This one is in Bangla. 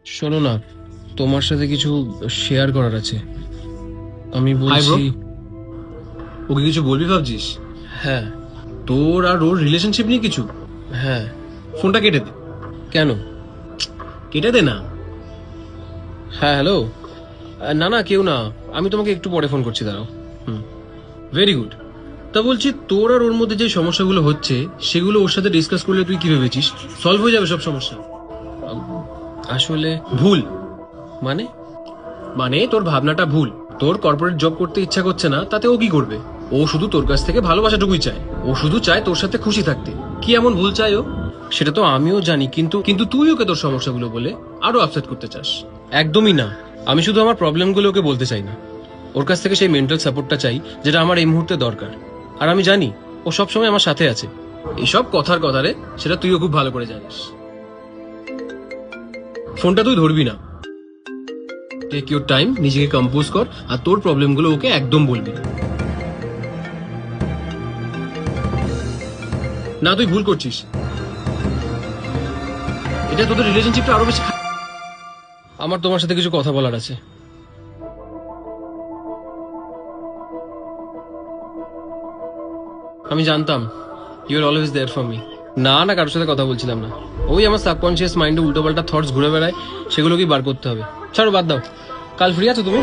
শোনো না, তোমার সাথে কিছু শেয়ার করার আছে। আমি হাই ব্রো, বলছি। ওকে কিছু বলবি ভাবছিস? হ্যাঁ। তোর আর ওর রিলেশনশিপ নিয়ে কিছু? হ্যাঁ। ফোনটা কেটে দে। কেন? কেটে দে না। হ্যাঁ, হ্যালো। না না, কেউ না। আমি তোমাকে একটু পরে ফোন করছি, দাঁড়াও। Very good. তা বলছি, তোর আর ওর মধ্যে যে সমস্যাগুলো হচ্ছে সেগুলো ওর সাথে ডিসকাস করলে তুই কি ভেবেছিস সলভ হয়ে যাবে সব সমস্যা? আসলে ভুল। মানে? মানে তোর ভাবনাটা ভুল। তোর কর্পোরেট জব করতে ইচ্ছা করছে না, তাতে ও কি করবে? ও শুধু তোর কাছ থেকে ভালোবাসাটুকুই চায়। ও শুধু চায় তোর সাথে খুশি থাকতে। কি এমন ভুল চায় ও? সেটা তো আমিও জানি, কিন্তু কিন্তু তুই ওকে তোর সমস্যাগুলো বলে আরো আপসেট করতে চাস। একদমই না। আমি শুধু আমার প্রবলেমগুলো ওকে বলতে চাই না। ওর কাছ থেকে সেই মেন্টাল সাপোর্টটা চাই, যেটা আমার এই মুহূর্তে দরকার। আর আমি জানি ও সবসময় আমার সাথে আছে। এসব কথার কথারে সেটা তুইও খুব ভালো করে জানিস। ফোনটা তুই ধরবি না। টেক ইউর টাইম, নিজেকে কম্পোজ কর, আর তোর প্রবলেমগুলো ওকে একদম বলবি না। না, তুই ভুল করছিস। এটা তোদের রিলেশনশিপটা আরো বেশি আমার তোমার সাথে কিছু কথা বলার আছে। আমি জানতাম you are always there for me. না না, কারোর সাথে কথা বলছিলাম না। ওই আমার সাবকনসিয়াস মাইন্ডে উল্টোপাল্টা থটস ঘুরে বেড়ায়, সেগুলোকেই বার করতে হবে। ছাড়ো, বাদ দাও। কাল ফ্রি আছো তুমি?